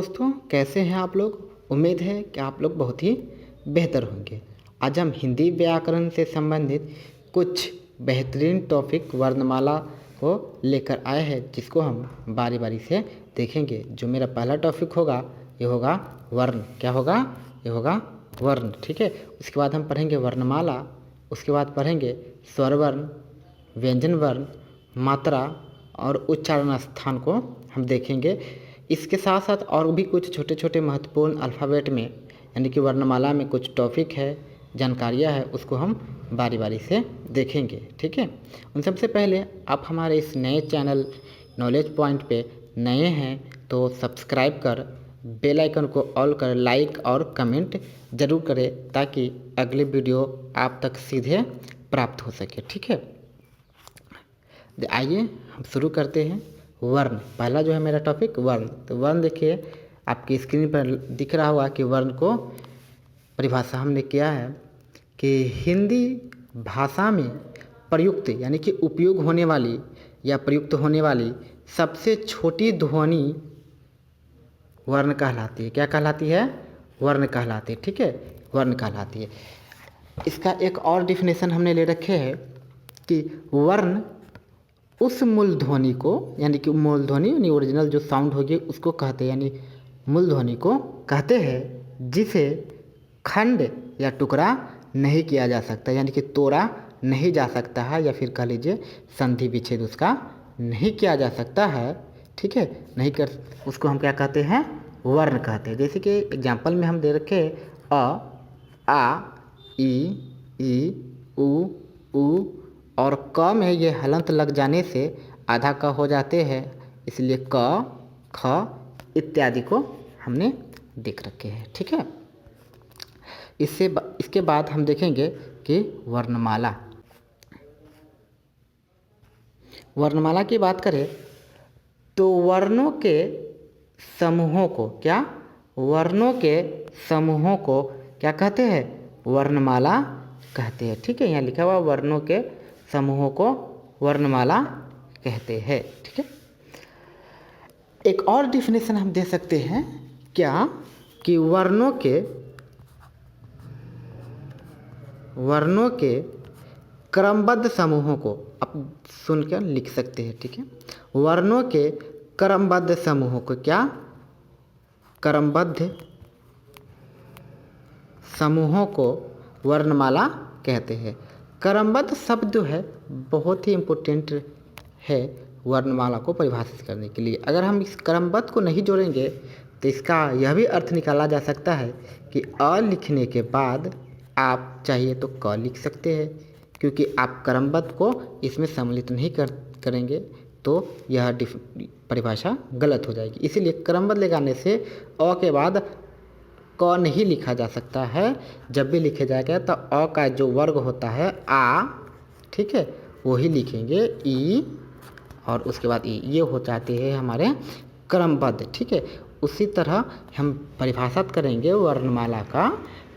दोस्तों, कैसे हैं आप लोग। उम्मीद है कि आप लोग बहुत ही बेहतर होंगे। आज हम हिंदी व्याकरण से संबंधित कुछ बेहतरीन टॉपिक वर्णमाला को लेकर आए हैं, जिसको हम बारी बारी से देखेंगे। जो मेरा पहला टॉपिक होगा ये होगा वर्ण। क्या होगा? ये होगा वर्ण। ठीक है। उसके बाद हम पढ़ेंगे वर्णमाला, उसके बाद पढ़ेंगे स्वर वर्ण, व्यंजन वर्ण, मात्रा और उच्चारण स्थान को हम देखेंगे। इसके साथ साथ और भी कुछ छोटे छोटे महत्वपूर्ण अल्फ़ाबेट में यानी कि वर्णमाला में कुछ टॉपिक है, जानकारियाँ है, उसको हम बारी बारी से देखेंगे। ठीक है। उन सबसे पहले आप हमारे इस नए चैनल नॉलेज पॉइंट पे नए हैं तो सब्सक्राइब कर बेल आइकन को ऑल कर लाइक और कमेंट ज़रूर करें, ताकि अगले वीडियो आप तक सीधे प्राप्त हो सके। ठीक है। आइए हम शुरू करते हैं। वर्ण, पहला जो है मेरा टॉपिक वर्ण। तो वर्ण देखिए, आपकी स्क्रीन पर दिख रहा होगा कि वर्ण को परिभाषा हमने किया है कि हिंदी भाषा में प्रयुक्त यानी कि उपयोग होने वाली या प्रयुक्त होने वाली सबसे छोटी ध्वनि वर्ण कहलाती है। क्या कहलाती है? वर्ण कहलाती है। ठीक है, वर्ण कहलाती है। इसका एक और डिफिनेशन हमने ले रखे है कि वर्ण उस मूल ध्वनि को यानी कि मूल ध्वनि यानी ओरिजिनल जो साउंड होगी उसको कहते हैं, यानी मूल ध्वनि को कहते हैं जिसे खंड या टुकड़ा नहीं किया जा सकता, यानी कि तोड़ा नहीं जा सकता है, या फिर कह लीजिए संधि विच्छेद उसका नहीं किया जा सकता है। ठीक है, नहीं कर, उसको हम क्या कहते हैं? वर्ण कहते हैं। जैसे कि एग्जाम्पल में हम दे रखे अ, आ, ई, उ, और क में ये हलंत लग जाने से आधा क हो जाते हैं, इसलिए क, ख इत्यादि को हमने देख रखे हैं। ठीक है। इसके बाद हम देखेंगे कि वर्णमाला। वर्णमाला की बात करें तो वर्णों के समूहों को वर्णों के समूहों को क्या कहते हैं? वर्णमाला कहते हैं। ठीक है, यहाँ लिखा हुआ वर्णों के समूहों को वर्णमाला कहते हैं। ठीक है। एक और डिफिनेशन हम दे सकते हैं क्या कि वर्णों के क्रमबद्ध समूहों को आप सुनकर लिख सकते हैं। ठीक है, वर्णों के क्रमबद्ध समूहों को क्या? क्रमबद्ध समूहों को वर्णमाला कहते हैं। क्रमबद्ध शब्द जो है बहुत ही इम्पोर्टेंट है वर्णमाला को परिभाषित करने के लिए। अगर हम इस क्रमबद्ध को नहीं जोड़ेंगे तो इसका यह भी अर्थ निकाला जा सकता है कि अ लिखने के बाद आप चाहिए तो क लिख सकते हैं, क्योंकि आप क्रमबद्ध को इसमें सम्मिलित नहीं करेंगे तो यह परिभाषा गलत हो जाएगी। इसीलिए क्रमबद्ध लगाने से अ के बाद क नहीं लिखा जा सकता है। जब भी लिखे जाएगा तो अ का जो वर्ग होता है आ, ठीक है, वही लिखेंगे ई, और उसके बाद ई, ये हो जाते हैं हमारे क्रमबद्ध। ठीक है। उसी तरह हम परिभाषित करेंगे वर्णमाला का,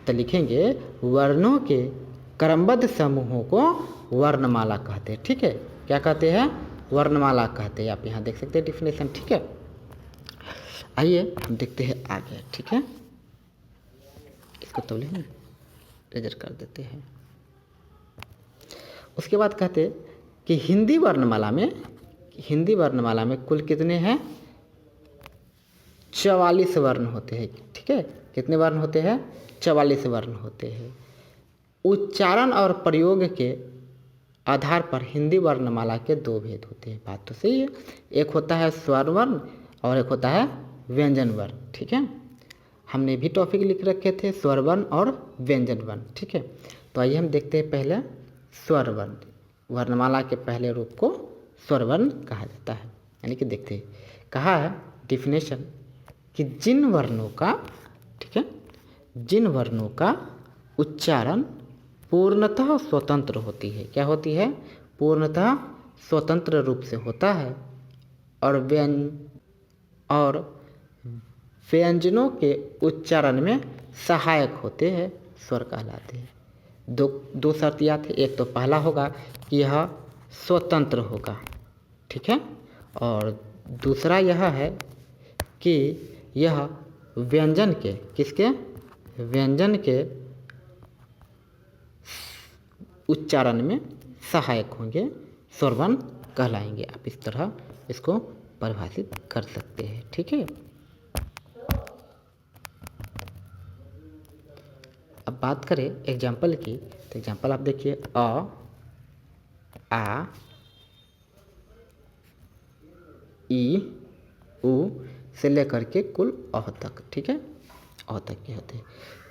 तो लिखेंगे वर्णों के क्रमबद्ध समूहों को वर्णमाला कहते हैं। ठीक है, क्या कहते हैं? वर्णमाला कहते हैं। आप यहाँ देख सकते हैं डिफिनेशन। ठीक है, आइए हम देखते हैं आगे। ठीक है, इसको तो रेजर कर देते हैं। उसके बाद कहते कि हिंदी वर्णमाला में कुल कितने हैं? 44 वर्ण होते हैं। ठीक है, कितने वर्ण होते हैं? 44 वर्ण होते हैं। उच्चारण और प्रयोग के आधार पर हिंदी वर्णमाला के दो भेद होते हैं। बात तो सही है। एक होता है स्वर वर्ण और एक होता है व्यंजन वर्ण। ठीक है, हमने भी टॉपिक लिख रखे थे स्वर वर्ण और व्यंजन वर्ण। ठीक है, तो आइए हम देखते हैं पहले स्वर वर्ण। वर्णमाला के पहले रूप को स्वर वर्ण कहा जाता है। यानी कि देखते हैं, कहा है डिफिनेशन कि जिन वर्णों का, ठीक है, जिन वर्णों का उच्चारण पूर्णतः स्वतंत्र होती है। क्या होती है? पूर्णतः स्वतंत्र रूप से होता है, और व्यंजनों के उच्चारण में सहायक होते हैं, स्वर कहलाते हैं। दो शर्तियाँ थे। एक तो पहला होगा कि यह स्वतंत्र होगा, ठीक है, और दूसरा यह है कि यह व्यंजन के किसके व्यंजन के उच्चारण में सहायक होंगे, स्वरवर्ण कहलाएंगे। आप इस तरह इसको परिभाषित कर सकते हैं। ठीक है, अब बात करें एग्जाम्पल की, तो एग्जाम्पल आप देखिए आ ई उ से लेकर के कुल अ तक। ठीक है, अ तक के होते हैं।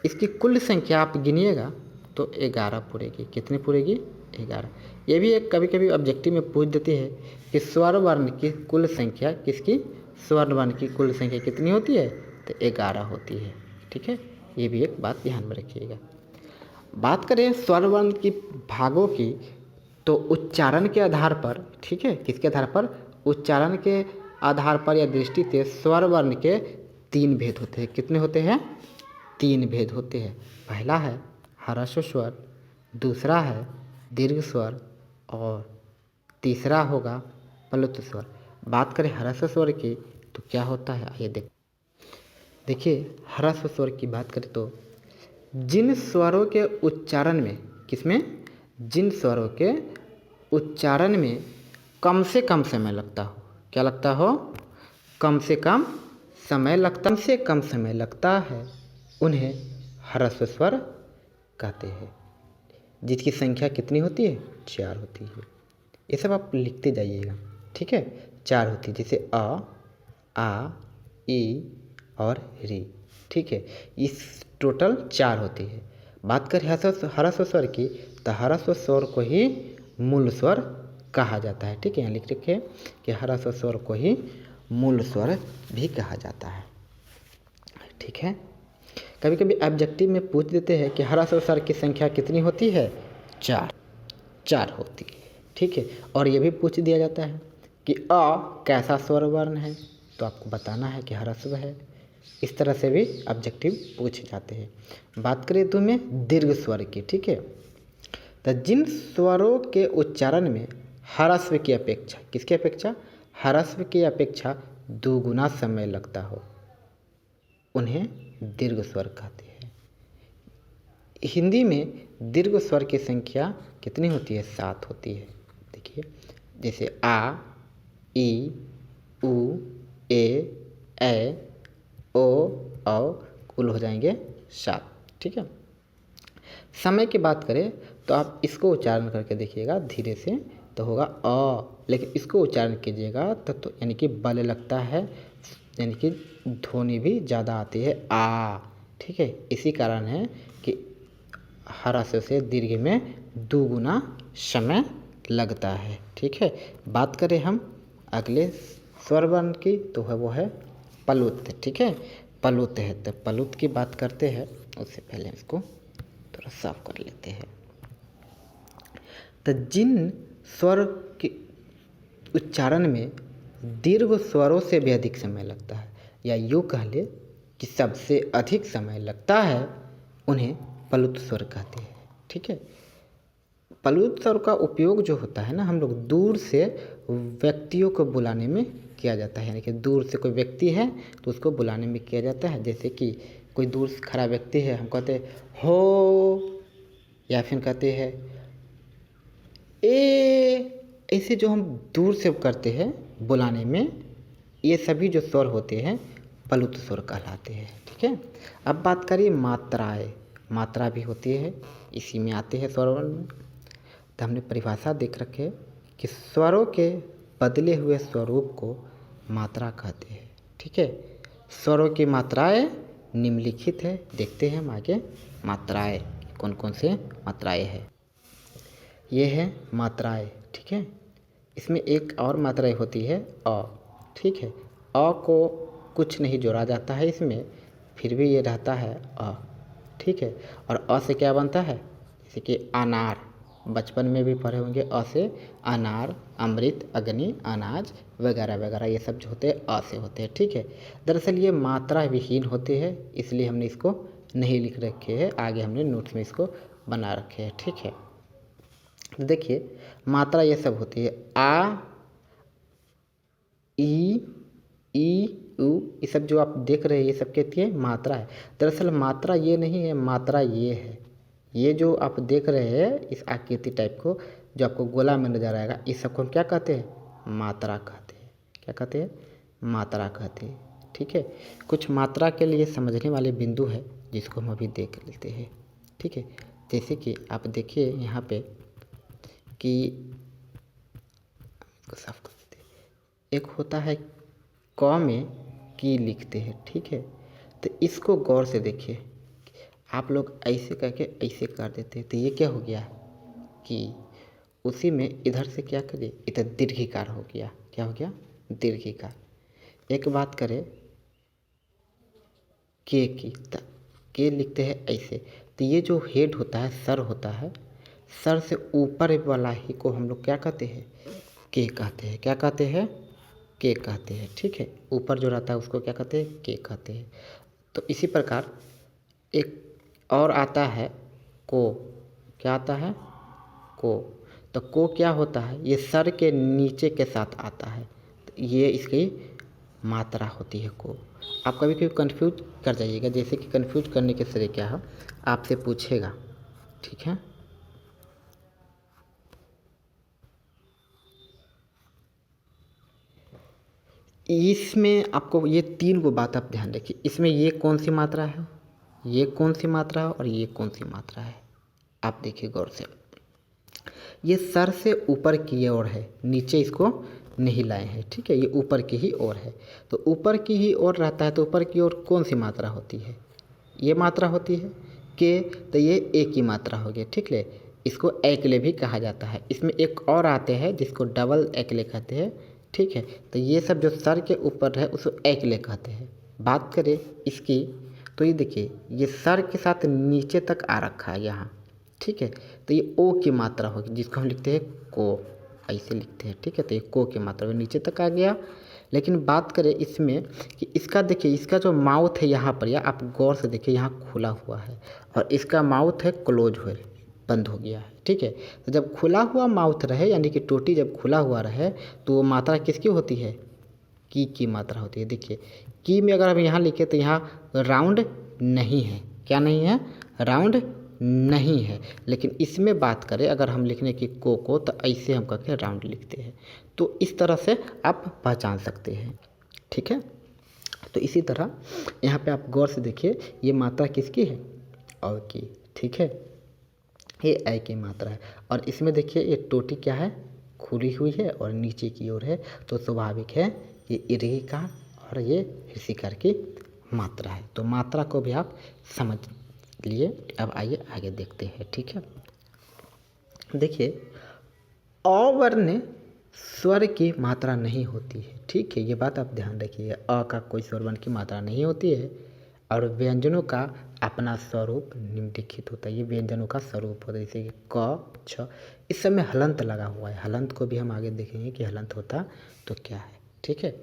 इसकी कुल संख्या आप गिनिएगा तो 11 पूरेगी। कितनी पूरेगी? 11। ये भी एक कभी कभी ऑब्जेक्टिव में पूछ देती है कि स्वर वर्ण की कुल संख्या, किसकी? स्वर वर्ण की कुल संख्या कितनी होती है? तो 11 होती है। ठीक है, ये भी एक बात ध्यान में रखिएगा। बात करें स्वर वर्ण की भागों की, तो उच्चारण के आधार पर, ठीक है, किसके आधार पर? उच्चारण के आधार पर या दृष्टि से स्वर वर्ण के 3 भेद होते हैं। कितने होते हैं? 3 भेद होते हैं। पहला है ह्रस्व स्वर, दूसरा है दीर्घ स्वर और तीसरा होगा प्लुत स्वर। बात करें ह्रस्व स्वर की तो क्या होता है, आइए देखिए ह्रस्व स्वर की बात करें तो जिन स्वरों के उच्चारण में, किसमें? जिन स्वरों के उच्चारण में कम से कम समय लगता हो। क्या लगता हो? कम से कम समय लगता है, उन्हें ह्रस्व स्वर कहते हैं। जिसकी संख्या कितनी होती है? 4 होती है। ये सब आप लिखते जाइएगा। ठीक है, 4 होती है, जैसे आ ई और री। ठीक है, इस टोटल 4 होती है। बात करें ह्रस्व स्वर की, तो ह्रस्व स्वर को ही मूल स्वर कहा जाता है। ठीक है, यहाँ लिख रखे कि ह्रस्व स्वर को ही मूल स्वर भी कहा जाता है। ठीक है, कभी कभी ऑब्जेक्टिव में पूछ देते हैं कि ह्रस्व स्वर की संख्या कितनी होती है? 4 होती है। ठीक है, और ये भी पूछ दिया जाता है कि अ कैसा स्वर वर्ण है, तो आपको बताना है कि ह्रस्व है। इस तरह से भी ऑब्जेक्टिव पूछे जाते हैं। बात करें तो में दीर्घ स्वर की। ठीक है, तो जिन स्वरों के उच्चारण में ह्रस्व की अपेक्षा, किसकी अपेक्षा? ह्रस्व की अपेक्षा 2 गुना समय लगता हो, उन्हें दीर्घ स्वर कहते हैं। हिंदी में दीर्घ स्वर की संख्या कितनी होती है? 7 होती है। देखिए जैसे आ ई उ ए ओ औ कुल हो जाएंगे 7। ठीक है, समय की बात करें तो आप इसको उच्चारण करके देखिएगा धीरे से, तो होगा अ, लेकिन इसको उच्चारण कीजिएगा तो यानी कि बल लगता है, यानी कि ध्वनि भी ज़्यादा आती है आ। ठीक है, इसी कारण है कि ह्रस्व से दीर्घ में 2 गुना समय लगता है। ठीक है, बात करें हम अगले स्वर वर्ण की, तो है वो है प्लुत। ठीक है, प्लुत है, तो प्लुत की बात करते हैं। उससे पहले इसको थोड़ा साफ कर लेते हैं। तो जिन स्वर के उच्चारण में दीर्घ स्वरों से भी अधिक समय लगता है, या यूँ कह ले कि सबसे अधिक समय लगता है, उन्हें प्लुत स्वर कहते हैं। ठीक है, प्लुत स्वर का उपयोग जो होता है ना, हम लोग दूर से व्यक्तियों को बुलाने में किया जाता है। यानी कि दूर से कोई व्यक्ति है तो उसको बुलाने में किया जाता है। जैसे कि कोई दूर से खड़ा व्यक्ति है, हम कहते हैं हो, या फिर कहते हैं ए। ऐसे जो हम दूर से करते हैं बुलाने में, ये सभी जो स्वर होते हैं प्लुत स्वर कहलाते हैं। ठीक है, अब बात करिए मात्राएं। मात्रा भी होती है, इसी में आते हैं स्वर वर्ण में। तो हमने परिभाषा देख रखे कि स्वरों के बदले हुए स्वरूप को मात्रा कहते हैं। ठीक है, स्वरों की मात्राएं निम्नलिखित है, देखते हैं हम आगे मात्राएं कौन कौन से मात्राएं हैं। ये है मात्राएं। ठीक है, इसमें एक और मात्राएं होती है अ। ठीक है, अ को कुछ नहीं जोड़ा जाता है इसमें, फिर भी ये रहता है अ। ठीक है, और अ से क्या बनता है? जैसे कि अनार, बचपन में भी पढ़े होंगे अ से अनार, अमृत, अग्नि, अनाज वगैरह वगैरह, ये सब जो होते हैं अ से होते हैं। ठीक है, दरअसल ये मात्रा विहीन होते हैं, इसलिए हमने इसको नहीं लिख रखे हैं, आगे हमने नोट्स में इसको बना रखे हैं। ठीक है, देखिए मात्रा ये सब होती है आ ई ऊ, ये सब जो आप देख रहे हैं ये सब कहती है मात्रा है। दरअसल मात्रा ये नहीं है, मात्रा ये है। ये जो आप देख रहे हैं इस आकृति टाइप को जो आपको गोला में नजर आएगा, इस सब को हम क्या कहते हैं? मात्रा कहते हैं। क्या कहते हैं? मात्रा कहते हैं। ठीक है, कुछ मात्रा के लिए समझने वाले बिंदु है जिसको हम अभी देख लेते हैं। ठीक है, जैसे कि आप देखिए यहाँ पे कि इसको साफ कर देते हैं। एक होता है क में की लिखते हैं। ठीक है, तो इसको गौर से देखिए। आप लोग ऐसे करके ऐसे कर देते हैं तो ये क्या हो गया कि उसी में इधर से क्या करिए, इधर दीर्घिकार हो गया। क्या हो गया? दीर्घिकार। एक बात करें के की, तो के लिखते हैं ऐसे, तो ये जो हेड होता है, सर होता है, सर से ऊपर वाला ही को हम लोग क्या कहते हैं? के कहते हैं। क्या कहते हैं? के कहते हैं। ठीक है, ऊपर जो रहता है उसको क्या कहते हैं? के कहते हैं। तो इसी प्रकार एक और आता है को। क्या आता है? को। तो को क्या होता है? ये सर के नीचे के साथ आता है, तो ये इसकी मात्रा होती है को। आप कभी कभी कंफ्यूज कर जाइएगा, जैसे कि कंफ्यूज करने के सिरे क्या है आपसे पूछेगा। ठीक है, इसमें आपको ये 3 गो बात आप ध्यान रखिए। इसमें ये कौन सी मात्रा है, ये कौन सी मात्रा है और ये कौन सी मात्रा है, आप देखिए गौर से। ये सर से ऊपर की ओर है, नीचे इसको नहीं लाए हैं। ठीक है, ये ऊपर की ही ओर है, तो ऊपर की ही ओर रहता है, तो ऊपर की ओर कौन सी मात्रा होती है? ये मात्रा होती है के, तो ये ए की मात्रा हो गई। ठीक है, इसको एकले भी कहा जाता है। इसमें एक और आते हैं जिसको डबल एकले कहते हैं। ठीक है, तो ये सब जो सर के ऊपर है उसको एकले कहते हैं। बात करें इसकी, तो ये देखिए ये सर के साथ नीचे तक आ रखा है यहाँ। ठीक है, तो ये ओ की मात्रा होगी जिसको हम लिखते हैं को, ऐसे लिखते हैं। ठीक है, तो ये को की मात्रा में नीचे तक आ गया। लेकिन बात करें इसमें कि इसका देखिए, इसका जो माउथ है यहाँ पर, या आप गौर से देखिए यहाँ खुला हुआ है और इसका माउथ है क्लोज हुए, बंद हो गया है। ठीक है, तो जब खुला हुआ माउथ रहे यानी कि टोटी जब खुला हुआ रहे तो वो मात्रा किसकी होती है? की मात्रा होती है। देखिए की में अगर हम यहाँ लिखे तो यहाँ राउंड नहीं है। क्या नहीं है? राउंड नहीं है। लेकिन इसमें बात करें अगर हम लिखने की को तो ऐसे हम करके राउंड लिखते हैं। तो इस तरह से आप पहचान सकते हैं। ठीक है, तो इसी तरह यहाँ पे आप गौर से देखिए ये मात्रा किसकी है? और की। ठीक है, ये ए की मात्रा है। और इसमें देखिए ये टोटी क्या है? खुली हुई है और नीचे की ओर है, तो स्वाभाविक है ये इर्घिकार और ये ऋषिकार की मात्रा है। तो मात्रा को भी आप समझ लिए। अब आइए आगे देखते हैं। ठीक है, देखिए अवर्ण स्वर की मात्रा नहीं होती है। ठीक है, ये बात आप ध्यान रखिए, अ का कोई स्वर वर्ण की मात्रा नहीं होती है और व्यंजनों का अपना स्वरूप निम्नलिखित होता है। ये व्यंजनों का स्वरूप होता है, जैसे कि क, छ। इस समय हलंत लगा हुआ है। हलंत को भी हम आगे देखेंगे कि हलंत होता तो क्या है। ठीक है,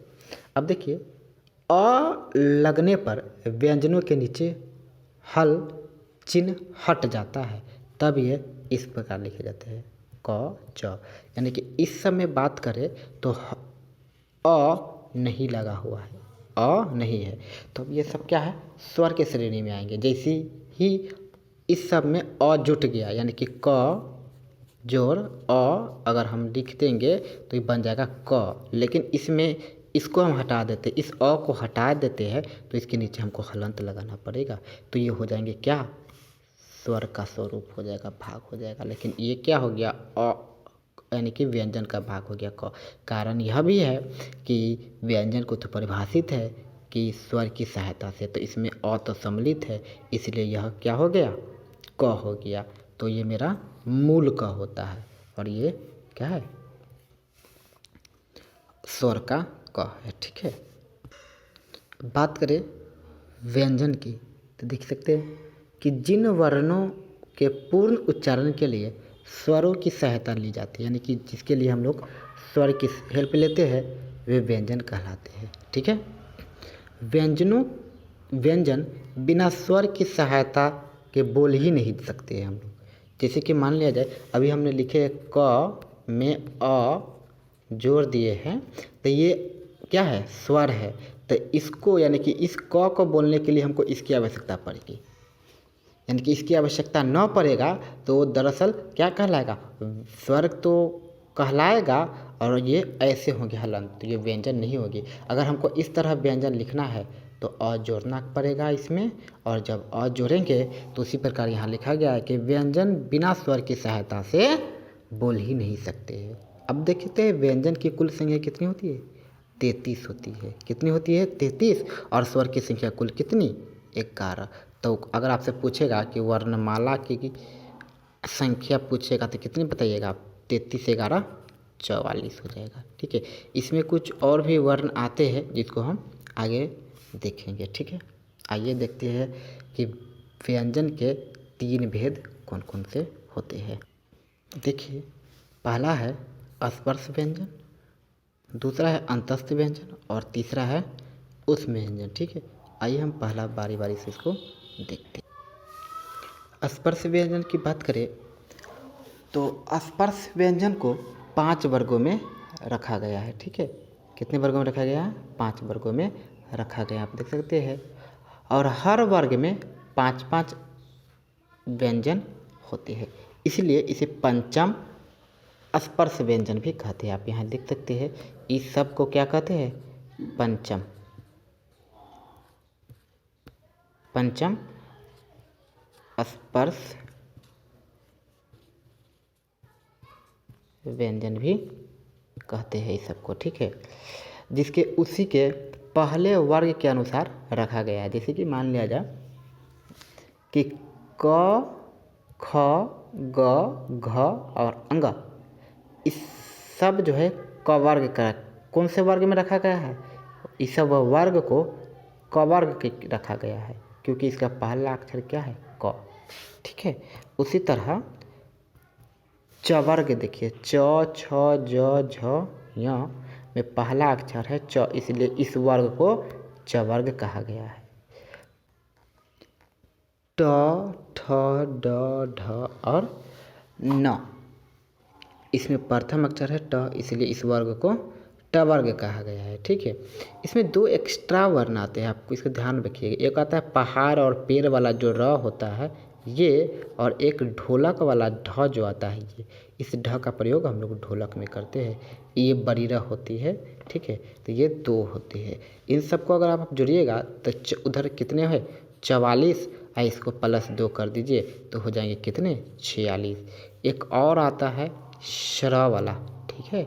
अब देखिए अ लगने पर व्यंजनों के नीचे हल चिन्ह हट जाता है, तब ये इस प्रकार लिखे जाते हैं क, च। यानी कि इस समय बात करें तो अ नहीं लगा हुआ है, अ नहीं है, तो अब ये सब क्या है? स्वर के श्रेणी में आएंगे। जैसे ही इस सब में अ जुट गया यानी कि क जोड़ अ अगर हम लिख देंगे तो ये बन जाएगा क। लेकिन इसमें इसको हम हटा देते, इस अ को हटा देते हैं तो इसके नीचे हमको हलंत लगाना पड़ेगा, तो ये हो जाएंगे क्या? स्वर का स्वरूप हो जाएगा, भाग हो जाएगा। लेकिन ये क्या हो गया? अ यानी कि व्यंजन का भाग हो गया क। कारण यह भी है कि व्यंजन को तो परिभाषित है कि स्वर की सहायता से, तो इसमें अ तो सम्मिलित है, इसलिए यह क्या हो गया? क हो गया। तो ये मेरा मूल क होता है और ये क्या है? स्वर का क है। ठीक है, बात करें व्यंजन की, तो देख सकते हैं कि जिन वर्णों के पूर्ण उच्चारण के लिए स्वरों की सहायता ली जाती है, यानी कि जिसके लिए हम लोग स्वर की हेल्प लेते हैं, वे व्यंजन कहलाते हैं। ठीक है, व्यंजन बिना स्वर की सहायता के बोल ही नहीं सकते हैं हम लोग। जैसे कि मान लिया जाए अभी हमने लिखे क में अ जोड़ दिए हैं, तो ये क्या है? स्वर है। तो इसको यानी कि इस क को बोलने के लिए हमको इसकी आवश्यकता पड़ेगी, यानी कि इसकी आवश्यकता न पड़ेगा तो दरअसल क्या कहलाएगा, स्वर्ग तो कहलाएगा और ये ऐसे होंगे हलंत, तो ये व्यंजन नहीं होगी। अगर हमको इस तरह व्यंजन लिखना है तो अ जोड़ना पड़ेगा इसमें, और जब अ जोड़ेंगे तो उसी प्रकार यहाँ लिखा गया है कि व्यंजन बिना स्वर की सहायता से बोल ही नहीं सकते। अब देखते हैं व्यंजन की कुल संख्या कितनी होती है, 33 होती है। कितनी होती है, 33, और स्वर की संख्या कुल कितनी, 11। तो अगर आपसे पूछेगा कि वर्णमाला की संख्या पूछेगा तो कितनी बताइएगा आप, 33 से 11 44 हो जाएगा। ठीक है, इसमें कुछ और भी वर्ण आते हैं जिसको हम आगे देखेंगे। ठीक है, आइए देखते हैं कि व्यंजन के 3 भेद कौन कौन से होते हैं। देखिए, पहला है स्पर्श व्यंजन, दूसरा है अंतस्थ व्यंजन और तीसरा है उष्म व्यंजन। ठीक है, आइए हम पहला बारी बारी से इसको देखते हैं। स्पर्श व्यंजन की बात करें तो स्पर्श व्यंजन को 5 वर्गों में रखा गया है। ठीक है, कितने वर्गों में रखा गया है, 5 वर्गों में रखा गया, आप देख सकते हैं। और हर वर्ग में 5-5 व्यंजन होते हैं, इसलिए इसे पंचम स्पर्श व्यंजन भी कहते हैं। आप यहाँ देख सकते हैं, इस सब को क्या कहते हैं, पंचम स्पर्श व्यंजन भी कहते हैं इस सबको। ठीक है, जिसके उसी के पहले वर्ग के अनुसार रखा गया है। जैसे कि मान लिया जाए कि क, ख, ग, घ और अंग, इस सब जो है क वर्ग का, कौन से वर्ग में रखा गया है, इस सब वर्ग को क वर्ग के रखा गया है, क्योंकि इसका पहला अक्षर क्या है, क। ठीक है, उसी तरह च वर्ग देखिए, च, छ, ज, झ, य में पहला अक्षर है च, इसलिए इस वर्ग को च वर्ग कहा गया है। ट, ठ, ड, ढ और न, इसमें प्रथम अक्षर है ट, इसलिए इस वर्ग को ट वर्ग कहा गया है। ठीक है, इसमें 2 एक्स्ट्रा वर्ण आते हैं, आपको इसको ध्यान रखिएगा। एक आता है पहाड़ और पेड़ वाला जो र होता है ये, और एक ढोलक वाला ढ जो आता है ये। इस ढ का प्रयोग हम लोग ढोलक में करते हैं, ये बड़ी र होती है। ठीक है, तो ये 2 होती है। इन सबको अगर आप जोड़िएगा तो उधर कितने है, 44, और इसको +2 कर दीजिए तो हो जाएंगे कितने, 46। एक और आता है श्र वाला, ठीक है,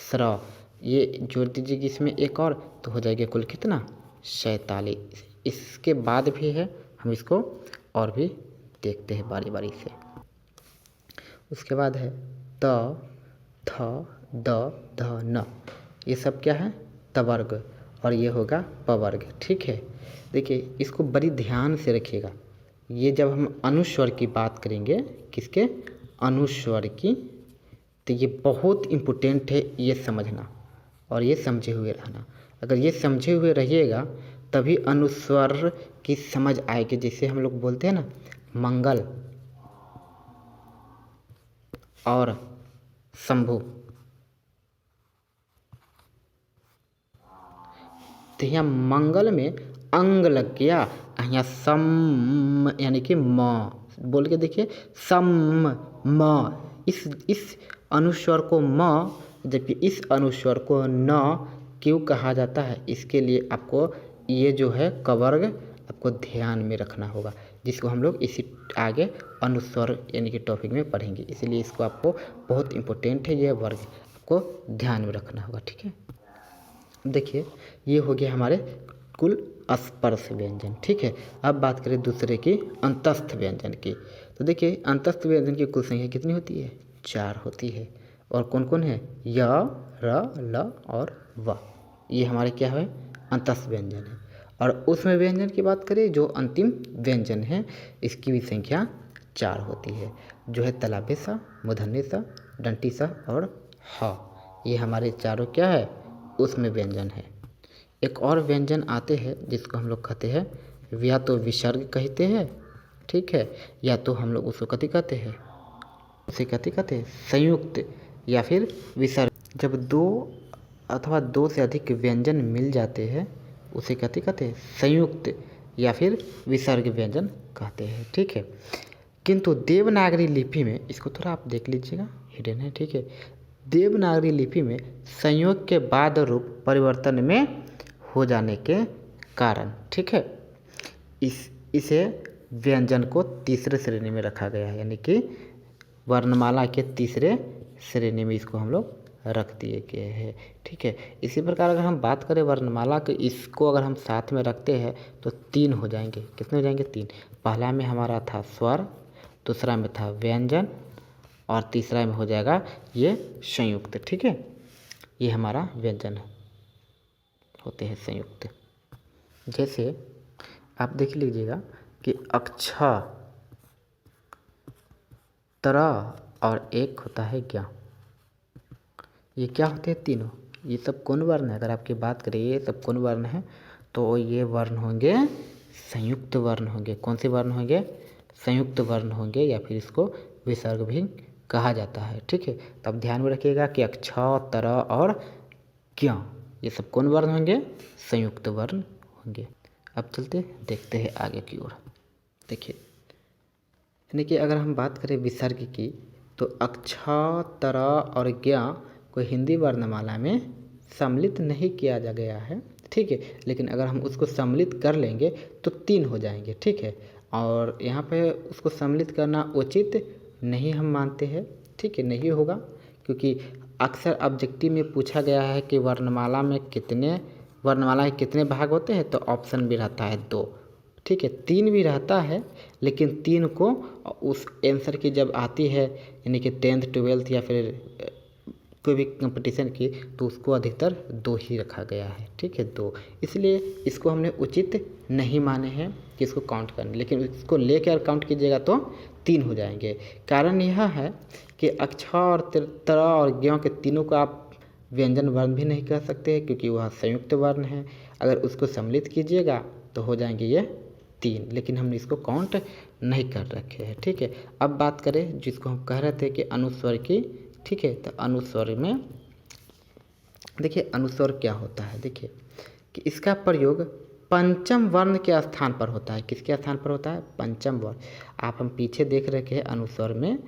श्र, ये जोड़ दीजिएगा इसमें एक और तो हो जाएगा कुल कितना, 47। इसके बाद भी है, हम इसको और भी देखते हैं बारी बारी से। उसके बाद है त, थ, द, ध, न, ये सब क्या है, तवर्ग, और ये होगा पवर्ग। ठीक है, देखिए इसको बड़ी ध्यान से रखिएगा। ये जब हम अनुस्वर की बात करेंगे, किसके, अनुस्वर की, तो ये बहुत इम्पोर्टेंट है ये समझना और ये समझे हुए रहना। अगर ये समझे हुए रहिएगा तभी अनुस्वर की समझ आएगी। जैसे हम लोग बोलते हैं ना, मंगल और शंभु, तो यहाँ मंगल में अंग लग गया, यहाँ सम यानी कि म बोल के देखिए, सम म, इस अनुस्वर को म, जबकि इस अनुस्वर को न क्यों कहा जाता है, इसके लिए आपको ये जो है कवर्ग आपको ध्यान में रखना होगा, जिसको हम लोग इसी आगे अनुस्वर यानी कि टॉपिक में पढ़ेंगे। इसलिए इसको आपको बहुत इम्पोर्टेंट है, ये वर्ग आपको ध्यान में रखना होगा। ठीक है, देखिए ये हो गया हमारे कुल स्पर्श व्यंजन। ठीक है, अब बात करें दूसरे की, अंतस्थ व्यंजन की। तो देखिए अंतस्थ व्यंजन की कुल संख्या कितनी होती है, 4 होती है। और कौन कौन है, य, र, ल और व, ये हमारे क्या है, अंतस्थ व्यंजन है। और उसमें व्यंजन की बात करें जो अंतिम व्यंजन है, इसकी भी संख्या 4 होती है, जो है तलाबे सा, मूर्धन्य सा, दंती सा और ह। ये हमारे चारों क्या है, उसमें व्यंजन है। एक और व्यंजन आते हैं जिसको हम लोग कहते हैं, या तो विसर्ग कहते हैं, ठीक है, या तो हम लोग उसको कथी कहते हैं, उसे कथी कहते हैं, संयुक्त या फिर विसर्ग। जब 2 अथवा 2 से अधिक व्यंजन मिल जाते हैं उसे कहते हैं संयुक्त या फिर विसर्ग व्यंजन कहते हैं। ठीक है, किंतु देवनागरी लिपि में, इसको थोड़ा आप देख लीजिएगा, हिडन है। ठीक है, देवनागरी लिपि में संयोग के बाद रूप परिवर्तन में हो जाने के कारण, ठीक है, इसे व्यंजन को तीसरे श्रेणी में रखा गया है, यानी कि वर्णमाला के तीसरे श्रेणी में इसको हम लोग रख दिए गए हैं। ठीक है, इसी प्रकार अगर हम बात करें वर्णमाला के, इसको अगर हम साथ में रखते हैं तो 3 हो जाएंगे। कितने हो जाएंगे? 3। पहला में हमारा था स्वर, दूसरा में था व्यंजन और तीसरा में हो जाएगा ये संयुक्त। ठीक है, ये हमारा व्यंजन होते हैं संयुक्त। जैसे आप देख लीजिएगा कि अक्ष, तर और एक होता है ज्ञ। ये क्या होते हैं? तीनों। ये सब कौन वर्ण है? अगर आपकी बात करें ये सब कौन वर्ण है, तो ये वर्ण होंगे संयुक्त वर्ण होंगे। कौन से वर्ण होंगे? संयुक्त वर्ण होंगे, या फिर इसको विसर्ग भी कहा जाता है। ठीक है, तो अब ध्यान में रखिएगा कि अक्ष, तर और ज्ञ ये सब कौन वर्ण होंगे? संयुक्त वर्ण होंगे। अब चलते देखते हैं आगे की ओर। देखिए, यानी कि अगर हम बात करें विसर्ग की, तो अक्ष, तर और ज्ञ को हिंदी वर्णमाला में सम्मिलित नहीं किया जा गया है। ठीक है, लेकिन अगर हम उसको सम्मिलित कर लेंगे तो 3 हो जाएंगे। ठीक है, और यहाँ पे उसको सम्मिलित करना उचित नहीं हम मानते हैं। ठीक है, नहीं होगा, क्योंकि अक्सर ऑब्जेक्टिव में पूछा गया है कि वर्णमाला के कितने भाग होते हैं, तो ऑप्शन भी रहता है 2। ठीक है, 3 भी रहता है, लेकिन 3 को उस आंसर की जब आती है, यानी कि 10th 12th या फिर कोई भी कंपटीशन की, तो उसको अधिकतर 2 ही रखा गया है। ठीक है, 2, इसलिए इसको हमने उचित नहीं माने हैं कि इसको काउंट करने, लेकिन इसको लेकर काउंट कीजिएगा तो 3 हो जाएंगे। कारण यह है कि अक्ष और तर और ज्ञ के तीनों को आप व्यंजन वर्ण भी नहीं कह सकते, क्योंकि वह संयुक्त वर्ण है। अगर उसको सम्मिलित कीजिएगा तो हो जाएंगे ये 3, लेकिन हमने इसको काउंट नहीं कर रखे हैं। ठीक है, अब बात करें जिसको हम कह रहे थे कि अनुस्वर की। ठीक है, तो अनुस्वर में देखिए, अनुस्वर क्या होता है? देखिए कि इसका प्रयोग पंचम वर्ण के स्थान पर होता है। किसके स्थान पर होता है? पंचम वर्ण। आप हम पीछे देख रखे हैं अनुस्वर में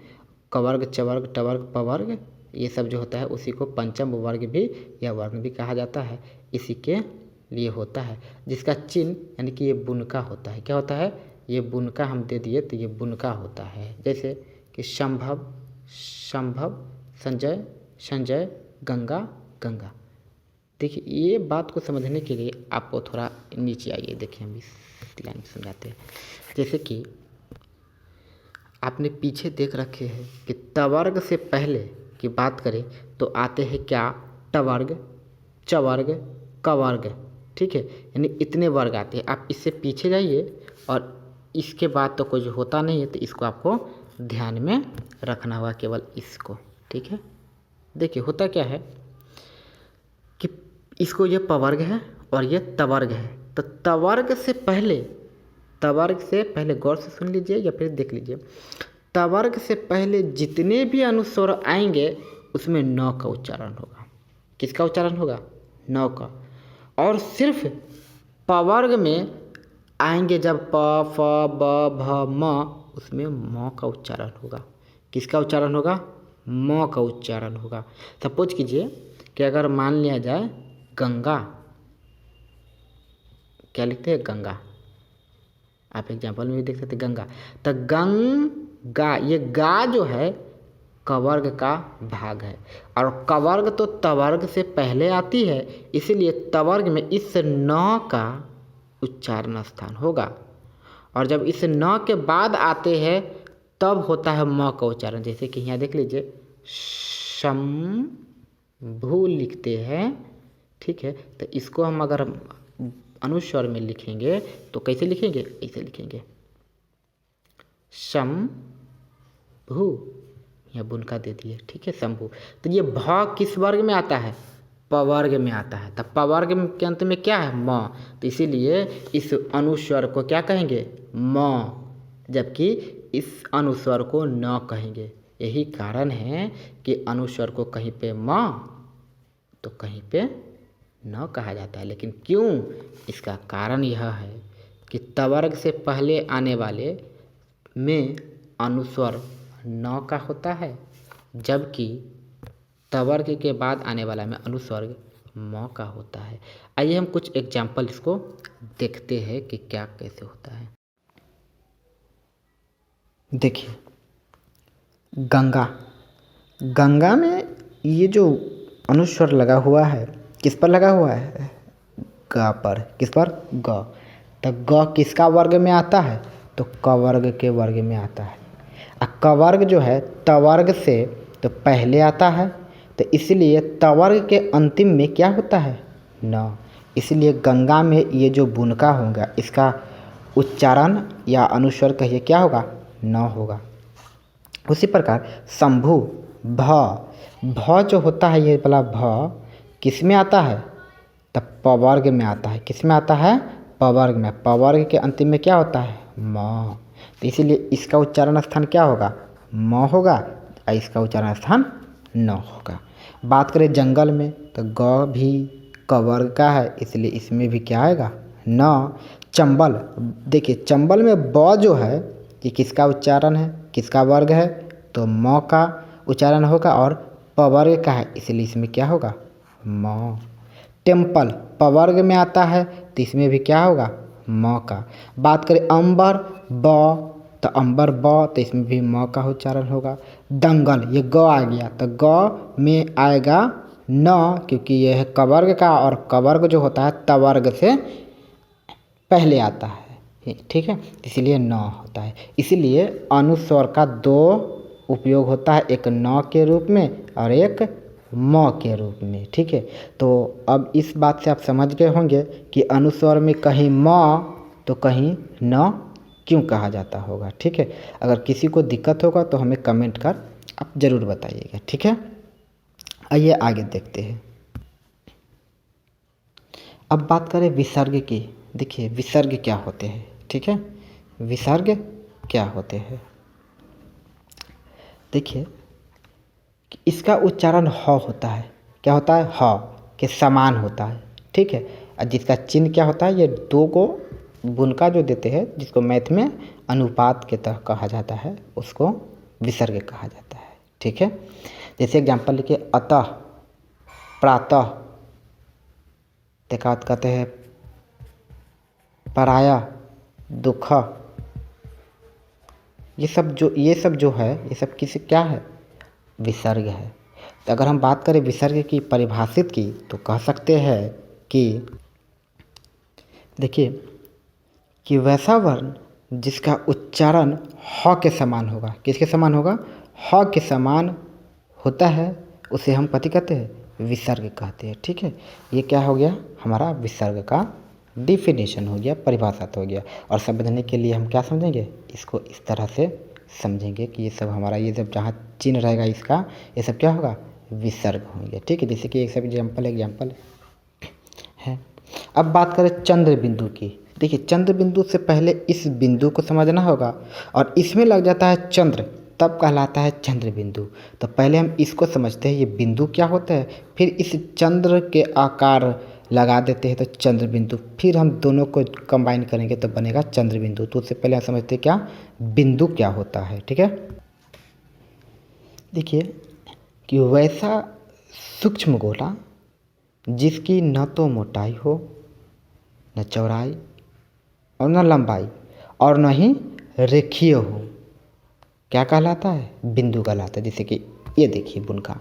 कवर्ग, चवर्ग, टवर्ग, पवर्ग, ये सब जो होता है उसी को पंचम वर्ग भी या वर्ण भी कहा जाता है। इसी के लिए होता है, जिसका चिन्ह यानी कि ये बुनका होता है। क्या होता है? ये बुनका हम दे दिए तो ये बुनका होता है। जैसे कि संभव, संभव, संजय, संजय, गंगा, गंगा। देखिए, ये बात को समझने के लिए आपको थोड़ा नीचे आइए। देखिए, हम इस लाइन में समझाते हैं। जैसे कि आपने पीछे देख रखे हैं कि तवर्ग से पहले की बात करें तो आते हैं क्या? टवर्ग, चवर्ग, कवर्ग। ठीक है, यानी इतने वर्ग आते हैं। आप इससे पीछे जाइए और इसके बाद तो कुछ होता नहीं है, तो इसको आपको ध्यान में रखना होगा, केवल इसको। ठीक है, देखिए होता क्या है कि इसको ये पवर्ग है और ये तवर्ग है। तो तवर्ग से पहले गौर से सुन लीजिए या फिर देख लीजिए, तवर्ग से पहले जितने भी अनुस्वर आएंगे उसमें 9 का उच्चारण होगा। किसका उच्चारण होगा? 9 का। और सिर्फ पवर्ग में आएंगे जब प, फ, ब, भ, म, उसमें म का उच्चारण होगा। किसका उच्चारण होगा? म का उच्चारण होगा। सपोज कीजिए कि अगर मान लिया जाए गंगा, क्या लिखते हैं? गंगा। आप एग्जाम्पल में भी देख सकते हैं गंगा। तो गंगा, ये गा जो है कवर्ग का भाग है, और कवर्ग तो तवर्ग से पहले आती है, इसीलिए तवर्ग में इस 9 का उच्चारण स्थान होगा। और जब इस 9 के बाद आते हैं तब होता है म का उच्चारण। जैसे कि यहाँ देख लीजिए, शंभु लिखते हैं। ठीक है, तो इसको हम अगर अनुस्वर में लिखेंगे तो कैसे लिखेंगे? ऐसे लिखेंगे, शंभु, या बुनका दे दिए। ठीक है, शंभु। तो ये भ किस वर्ग में आता है? पवर्ग में आता है। तब पवर्ग के अंत में क्या है? म। तो इसीलिए इस अनुस्वर को क्या कहेंगे? म, जबकि इस अनुस्वर को न कहेंगे। यही कारण है कि अनुस्वर को कहीं पे म तो कहीं पे न कहा जाता है। लेकिन क्यों? इसका कारण यह है कि तवर्ग से पहले आने वाले में अनुस्वर न का होता है, जबकि तवर्ग के बाद आने वाला में अनुस्वर्ग म का होता है। आइए हम कुछ एग्जाम्पल इसको देखते हैं कि क्या कैसे होता है। देखिए, गंगा, गंगा में ये जो अनुस्वर लगा हुआ है, किस पर लगा हुआ है? ग पर। किस पर? ग। तो ग किसका वर्ग में आता है? तो क वर्ग के वर्ग में आता है। क वर्ग जो है तवर्ग से तो पहले आता है, तो इसलिए तवर्ग के अंतिम में क्या होता है? न। इसलिए गंगा में ये जो बुनका होगा, इसका उच्चारण या अनुस्वर कहिए क्या होगा? न होगा। उसी प्रकार शंभु, भ जो होता है, ये वाला भ किस में आता है? तब पवर्ग में आता है। किस में आता है? पवर्ग में। पवर्ग के अंतिम में क्या होता है? म। तो इसीलिए इसका उच्चारण स्थान क्या होगा? म होगा और इसका उच्चारण स्थान न होगा। बात करें जंगल में, तो ग भी क वर्ग का है, इसलिए इसमें भी क्या आएगा? न। चंबल, देखिए चंबल में ब जो है ये किसका उच्चारण है? किसका वर्ग है? तो म का उच्चारण होगा और पवर्ग का है, इसलिए इसमें क्या होगा? म। टेम्पल पवर्ग में आता है, तो इसमें भी क्या होगा? म का। बात करें अंबर, ब, तो अंबर ब, तो इसमें भी म का उच्चारण होगा। दंगल, ये ग आ गया, तो ग में आएगा न, क्योंकि यह है कवर्ग का और कवर्ग जो होता है तवर्ग से पहले आता है, ठीक है, इसलिए न होता है। इसलिए अनुस्वर का दो उपयोग होता है, एक न के रूप में और एक म के रूप में, ठीक है। तो अब इस बात से आप समझ गए होंगे कि अनुस्वर में कहीं म तो कहीं न क्यों कहा जाता होगा, ठीक है। अगर किसी को दिक्कत होगा तो हमें कमेंट कर आप ज़रूर बताइएगा, ठीक है। आइए आगे देखते हैं। अब बात करें विसर्ग की। देखिए विसर्ग क्या होते हैं, ठीक है। विसर्ग क्या होते हैं? देखिए इसका उच्चारण ह होता है। क्या होता है? ह के समान होता है, ठीक है। और जिसका चिन्ह क्या होता है? ये दो को बुनका जो देते हैं, जिसको मैथ में अनुपात के तरह कहा जाता है, उसको विसर्ग कहा जाता है, ठीक है। जैसे एग्जाम्पल लिखिए, अतः, प्रातः, देखा कहते हैं पराया, दुख, ये सब जो है ये सब किस क्या है? विसर्ग है। तो अगर हम बात करें विसर्ग की परिभाषित की, तो कह सकते हैं कि देखिए कि वैसा वर्ण जिसका उच्चारण ह के समान होगा। किसके समान होगा? ह के समान होता है, उसे हम कथी कहते हैं? विसर्ग कहते हैं, ठीक है। ये क्या हो गया? हमारा विसर्ग का डिफिनेशन हो गया, परिभाषा हो गया। और समझने के लिए हम क्या समझेंगे? इसको इस तरह से समझेंगे कि ये सब हमारा, ये जब जहाँ चिन्ह रहेगा इसका, ये सब क्या होगा? विसर्ग होंगे, ठीक है। जैसे कि एक सब एग्जाम्पल है। अब बात करें चंद्र बिंदु की। देखिए चंद्र बिंदु से पहले इस बिंदु को समझना होगा, और इसमें लग जाता है चंद्र, तब कहलाता है चंद्र बिंदु। तो पहले हम इसको समझते हैं, ये बिंदु क्या होता है, फिर इस चंद्र के आकार लगा देते हैं तो चंद्र बिंदु, फिर हम दोनों को कंबाइन करेंगे तो बनेगा चंद्र बिंदु। तो उससे पहले हम समझते हैं क्या बिंदु क्या होता है, ठीक है। देखिए कि वैसा सूक्ष्म गोला जिसकी न तो मोटाई हो, न चौड़ाई और न लंबाई, और न ही रेखीय हो, क्या कहलाता है? बिंदु कहलाता है। जैसे कि ये देखिए बुनका,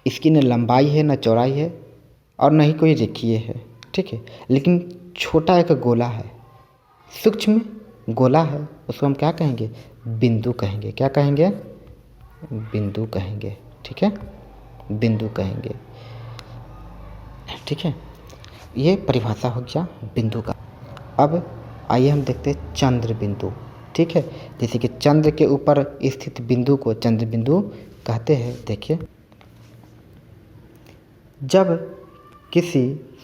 इसकी न लंबाई है, न चौड़ाई है, और न ही कोई रेखीय है, ठीक है। लेकिन छोटा एक गोला है, सूक्ष्म गोला है, उसको हम क्या कहेंगे? बिंदु कहेंगे। क्या कहेंगे? बिंदु कहेंगे, ठीक है, बिंदु कहेंगे, ठीक है। ये परिभाषा हो गया बिंदु का। अब आइए हम देखते हैं चंद्र बिंदु, ठीक है। जैसे कि चंद्र के ऊपर स्थित बिंदु को चंद्र बिंदु कहते हैं। देखिए जब किसी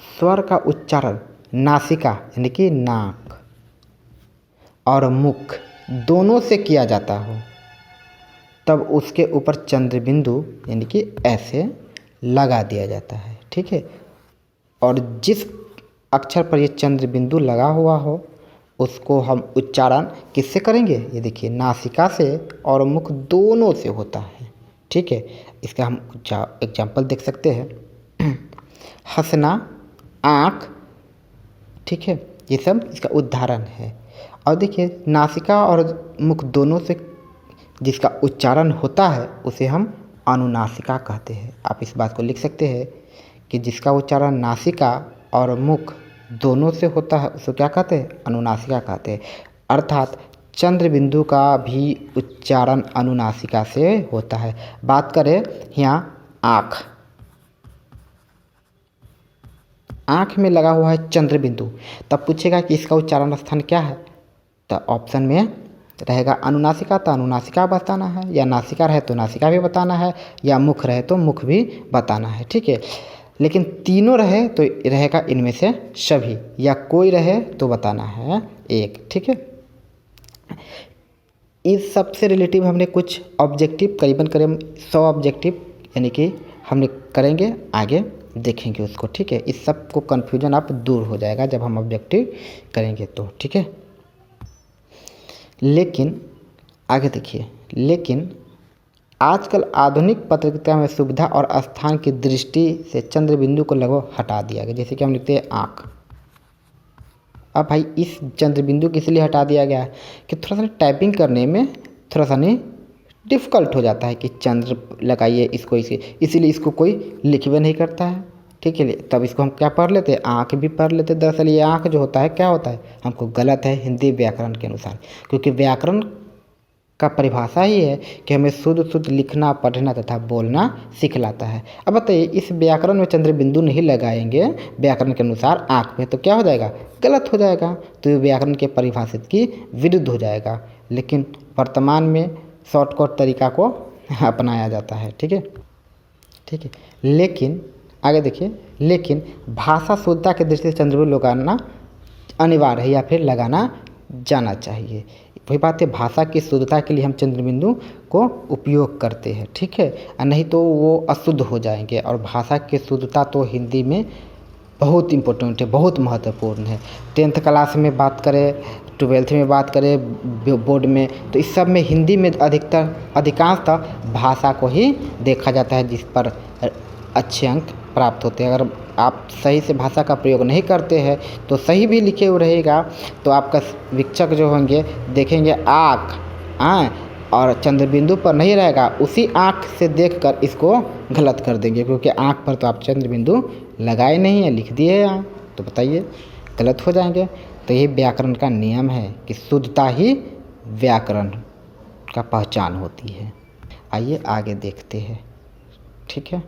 स्वर का उच्चारण नासिका यानी कि नाक और मुख दोनों से किया जाता हो, तब उसके ऊपर चंद्र बिंदु यानी कि ऐसे लगा दिया जाता है, ठीक है। और जिस अक्षर पर ये चंद्र बिंदु लगा हुआ हो उसको हम उच्चारण किससे करेंगे? ये देखिए नासिका से और मुख दोनों से होता है। ठीक है, इसका हम एग्जाम्पल देख सकते हैं। हंसना, आँख, ठीक है, ये सब इसका उदाहरण है। और देखिए नासिका और मुख दोनों से जिसका उच्चारण होता है उसे हम अनुनासिका कहते हैं। आप इस बात को लिख सकते हैं कि जिसका उच्चारण नासिका और मुख दोनों से होता है उसको क्या कहते हैं? अनुनासिका कहते हैं। अर्थात चंद्र बिंदु का भी उच्चारण अनुनासिका से होता है। बात करें यहाँ आँख, आँख में लगा हुआ है चंद्र बिंदु, तब पूछेगा कि इसका उच्चारण स्थान क्या है? तो ऑप्शन में रहेगा अनुनासिका, तो अनुनासिका बताना है, या नासिका रहे तो नासिका भी बताना है, या मुख रहे तो मुख भी बताना है। ठीक है, लेकिन तीनों रहे तो रहेगा इनमें से सभी, या कोई रहे तो बताना है एक। ठीक है, इस सब से रिलेटिव हमने कुछ ऑब्जेक्टिव करीबन करीब 100 ऑब्जेक्टिव यानी कि हमने करेंगे, आगे देखेंगे उसको। ठीक है, इस सब को कन्फ्यूजन आप दूर हो जाएगा जब हम ऑब्जेक्टिव करेंगे तो। ठीक है, लेकिन आगे देखिए, लेकिन आजकल आधुनिक पत्रकारिता में सुविधा और स्थान की दृष्टि से चंद्र बिंदु को लगभग हटा दिया गया। जैसे कि हम लिखते हैं आँख, अब भाई इस चंद्र बिंदु को इसलिए हटा दिया गया है कि थोड़ा सा टाइपिंग करने में थोड़ा सा नहीं डिफ़िकल्ट हो जाता है कि चंद्र लगाइए इसको, इसीलिए इसको कोई लिख भी नहीं करता है। ठीक है, तब इसको हम क्या पढ़ लेते हैं? आँख भी पढ़ लेते हैं। दरअसल ये आँख जो होता है क्या होता है? हमको गलत है हिंदी व्याकरण के अनुसार, क्योंकि व्याकरण का परिभाषा ही है कि हमें शुद्ध लिखना, पढ़ना तथा बोलना सिखलाता है। अब बताइए इस व्याकरण में चंद्र बिंदु नहीं लगाएंगे व्याकरण के अनुसार आँख में तो क्या हो जाएगा? गलत हो जाएगा, तो ये व्याकरण के परिभाषित की विरुद्ध हो जाएगा। लेकिन वर्तमान में शॉर्टकट तरीका को अपनाया जाता है। ठीक है, ठीक है, लेकिन आगे देखिए, लेकिन भाषा शुद्धता की दृष्टि से चंद्र बिंदु लगाना अनिवार्य है या फिर लगाना जाना चाहिए। वही बात है, भाषा की शुद्धता के लिए हम चंद्र बिंदु को उपयोग करते हैं। ठीक है, नहीं तो वो अशुद्ध हो जाएंगे। और भाषा की शुद्धता तो हिंदी में बहुत इम्पोर्टेंट है, बहुत महत्वपूर्ण है। 10th क्लास में बात करें, 12th में बात करें, बोर्ड में, तो इस सब में हिंदी में अधिकांशतः भाषा को ही देखा जाता है जिस पर अच्छे अंक प्राप्त होते हैं। अगर आप सही से भाषा का प्रयोग नहीं करते हैं तो सही भी लिखे हुए रहेगा तो आपका वीक्षक जो होंगे देखेंगे आँख और चंद्र बिंदु पर नहीं रहेगा, उसी आँख से देखकर इसको गलत कर देंगे, क्योंकि आँख पर तो आप चंद्र बिंदु लगाए नहीं है, लिख दिए हैं, तो बताइए गलत हो जाएंगे। तो ये व्याकरण का नियम है कि शुद्धता ही व्याकरण का पहचान होती है। आइए आगे देखते हैं। ठीक है,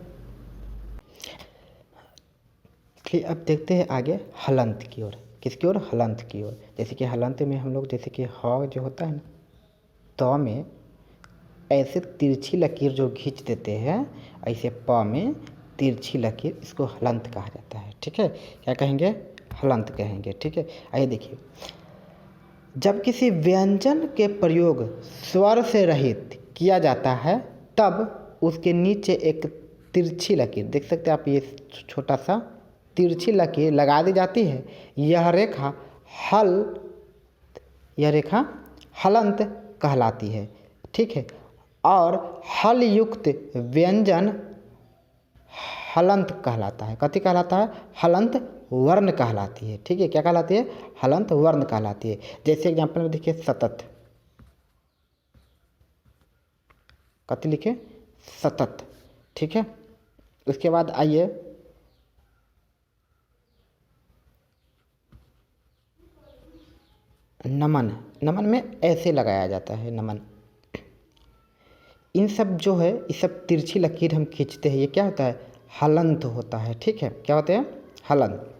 चलिए अब देखते हैं आगे हलंत की ओर। किसकी ओर? हलंत की ओर। जैसे कि हलंत में हम लोग जैसे कि ह जो होता है ना, त में ऐसे तिरछी लकीर जो खींच देते हैं, ऐसे प में तिरछी लकीर, इसको हलंत कहा जाता है। ठीक है, क्या कहेंगे? हलंत कहेंगे। ठीक है, आइए देखिए, जब किसी व्यंजन के प्रयोग स्वर से रहित किया जाता है तब उसके नीचे एक तिरछी लकीर, देख सकते हैं आप, ये छोटा सा तिरछी लकीर लगा दी जाती है। यह रेखा हलंत कहलाती है। ठीक है, और हल युक्त व्यंजन हलंत कहलाता है। कथी कहलाता है? हलंत वर्ण कहलाती है। ठीक है, क्या कहलाती है? हलंत वर्ण कहलाती है। जैसे एग्जाम्पल में देखिए सतत, कथी लिखे? सतत। ठीक है, उसके बाद आइए नमन। नमन में ऐसे लगाया जाता है नमन। इन सब जो है, इस सब तिरछी लकीर हम खींचते हैं, ये क्या होता है? हलंत होता है। ठीक है, क्या होते हैं? हलंत।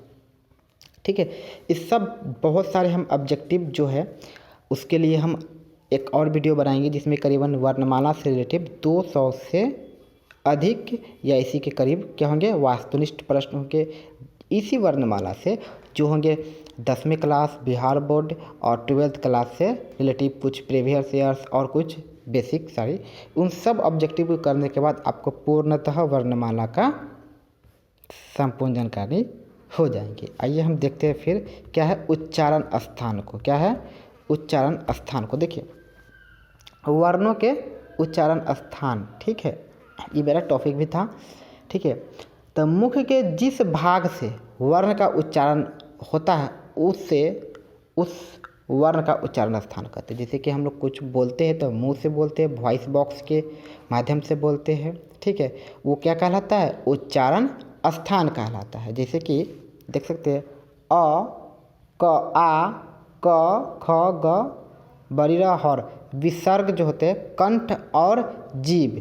ठीक है, इस सब बहुत सारे हम ऑब्जेक्टिव जो है उसके लिए हम एक और वीडियो बनाएंगे जिसमें करीबन वर्णमाला से रिलेटिव 200 से अधिक या इसी के करीब क्या होंगे? वास्तुनिष्ठ प्रश्न होंगे इसी वर्णमाला से, जो होंगे 10वीं क्लास बिहार बोर्ड और 12th क्लास से रिलेटिव, कुछ प्रीवियस ईयर्स और कुछ बेसिक सारी। उन सब ऑब्जेक्टिव को करने के बाद आपको पूर्णतः वर्णमाला का संपूर्ण जानकारी हो जाएंगे। आइए हम देखते हैं फिर क्या है उच्चारण स्थान को। क्या है उच्चारण स्थान को? देखिए वर्णों के उच्चारण स्थान, ठीक है, ये मेरा टॉपिक भी था, ठीक है। तो मुख के जिस भाग से वर्ण का उच्चारण होता है उससे उस वर्ण का उच्चारण स्थान कहते हैं। जैसे कि हम लोग कुछ बोलते हैं तो मुंह से बोलते हैं, वॉइस बॉक्स के माध्यम से बोलते हैं, ठीक है, वो क्या कहलाता है? उच्चारण स्थान कहलाता है। जैसे कि देख सकते हैं अ, क, आ, क, ख, ग, बरीरा और विसर्ग जो होते हैं कंठ और जीभ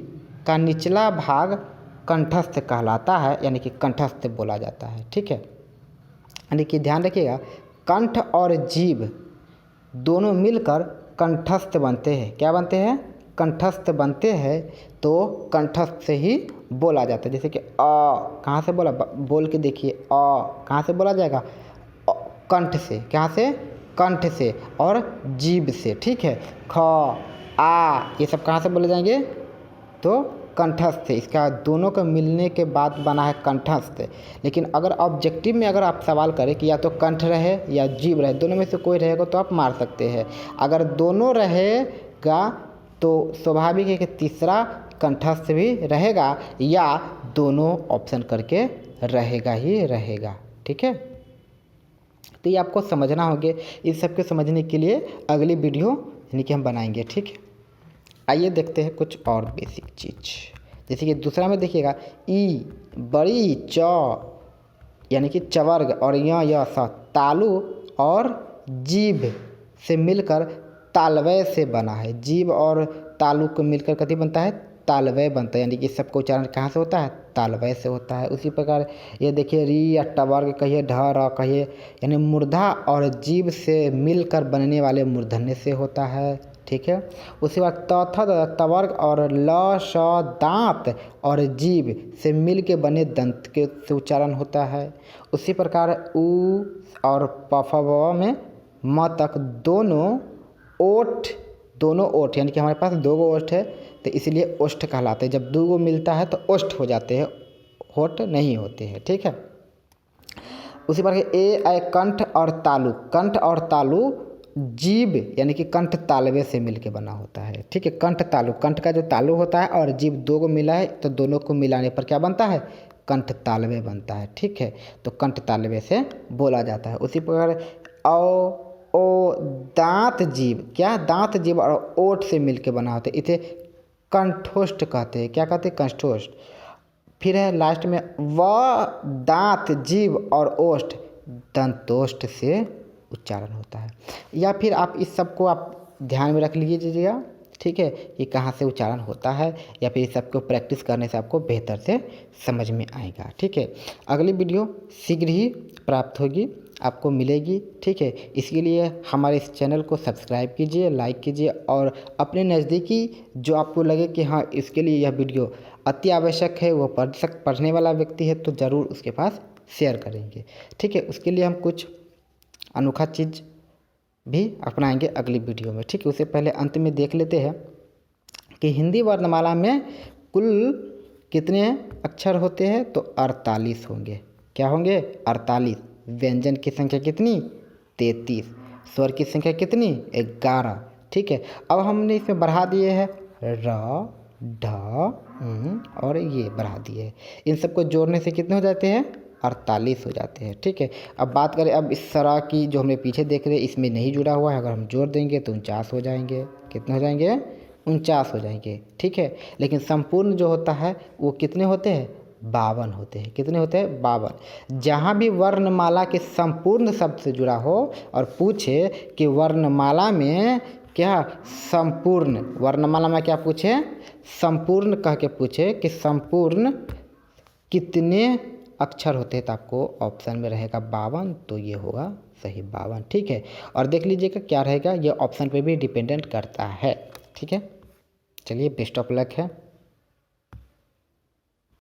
का निचला भाग कंठस्थ कहलाता है, यानी कि कंठस्थ बोला जाता है, ठीक है। यानी कि ध्यान रखिएगा कंठ और जीभ दोनों मिलकर कंठस्थ बनते हैं। क्या बनते हैं? कंठस्थ बनते हैं। तो कंठस्थ से ही बोला जाता है। जैसे कि अ कहाँ से बोला, बोल के देखिए, अ कहाँ से बोला जाएगा? कंठ से। कहाँ से? कंठ से और जीभ से, ठीक है। ख, आ, ये सब कहाँ से बोले जाएंगे? तो कंठस्थ। इसका दोनों का मिलने के बाद बना है कंठस्थ। लेकिन अगर ऑब्जेक्टिव में अगर आप सवाल करें कि या तो कंठ रहे या जीभ रहे, दोनों में से कोई रहेगा तो आप मार सकते हैं। अगर दोनों रहेगा तो स्वाभाविक है कि तीसरा कंठस्थ भी रहेगा या दोनों ऑप्शन करके रहेगा ही रहेगा, ठीक है। तो ये आपको समझना होगा। इस सब के समझने के लिए अगली वीडियो यानी कि हम बनाएंगे, ठीक है। आइए देखते हैं कुछ और बेसिक चीज़। जैसे कि दूसरा में देखिएगा ई, बड़ी, च यानी कि चवर्ग और य स तालु और जीभ से मिलकर तालवय से बना है। जीभ और तालु को मिलकर कथी बनता है? तालवय बनता है। यानी कि सबका उच्चारण कहाँ से होता है? तालवय से होता है। उसी प्रकार ये देखिए री या टवर्ग कहिए, ढ र कहिए, यानी मूर्धा और जीभ से मिलकर बनने वाले मूर्धन्य से होता है, ठीक है। उसके बाद त, थ, तवर्ग और ल, श, दांत और जीभ से मिल के बने दंत के से उच्चारण होता है। उसी प्रकार उ और प, फ, व में म तक दोनों ओठ यानी कि हमारे पास दो गो ओठ है तो इसलिए ओष्ठ कहलाते हैं। जब दो गो मिलता है तो ओष्ठ हो जाते हैं, होठ नहीं होते हैं, ठीक है। उसी प्रकार ए कंठ और तालु जीभ यानी कि कंठ तालवे से मिलके बना होता है, ठीक है। कंठ तालु, कंठ का जो तालु होता है और जीभ दो को मिला है तो दोनों को मिलाने पर क्या बनता है? कंठ तालवे बनता है, ठीक है। तो कंठ तालवे से बोला जाता है। उसी प्रकार ओ दांत जीभ, क्या? दांत जीभ और ओठ से मिलके बना होता है, इसे कंठोष्ठ कहते हैं। क्या कहते हैं? कंठोष्ठ। फिर है लास्ट में व, दांत जीभ और ओष्ठ दंतोष्ठ से उच्चारण होता है। या फिर आप इस सब को आप ध्यान में रख लीजिएगा, ठीक है, कि कहाँ से उच्चारण होता है, या फिर इस सब को प्रैक्टिस करने से आपको बेहतर से समझ में आएगा, ठीक है। अगली वीडियो शीघ्र ही प्राप्त होगी, आपको मिलेगी, ठीक है। इसके लिए हमारे इस चैनल को सब्सक्राइब कीजिए, लाइक कीजिए और अपने नज़दीकी जो आपको लगे कि हाँ इसके लिए यह वीडियो अति आवश्यक है, वो पढ़ने वाला व्यक्ति है तो ज़रूर उसके पास शेयर करेंगे, ठीक है। उसके लिए हम कुछ अनोखा चीज़ भी अपनाएंगे अगली वीडियो में, ठीक है। उससे पहले अंत में देख लेते हैं कि हिंदी वर्णमाला में कुल कितने अक्षर होते हैं? तो 48 होंगे। क्या होंगे? 48। व्यंजन की संख्या कितनी? 33। स्वर की संख्या कितनी? 11, ठीक है। अब हमने इसमें बढ़ा दिए हैं र, ढ, और ये बढ़ा दिए हैं। इन सबको जोड़ने से कितने हो जाते हैं? 48 हो जाते हैं, ठीक है। अब बात करें अब इस सरा की जो हमने पीछे देख रहे हैं इसमें नहीं जुड़ा हुआ है, अगर हम जोड़ देंगे तो 49 हो जाएंगे। कितने हो जाएंगे? 49 हो जाएंगे, ठीक है। लेकिन संपूर्ण जो होता है वो कितने होते हैं? 52 होते हैं। कितने होते हैं? 52। जहाँ भी वर्णमाला के संपूर्ण शब्द से जुड़ा हो और पूछे कि वर्णमाला में क्या संपूर्ण, वर्णमाला में क्या पूछे? संपूर्ण कह के पूछे कि संपूर्ण कितने अक्षर होते हैं तो आपको ऑप्शन में रहेगा 52, तो ये होगा सही 52, ठीक है। और देख लीजिएगा क्या रहेगा, ये ऑप्शन पे भी डिपेंडेंट करता है, ठीक है। चलिए बेस्ट ऑफ लक है।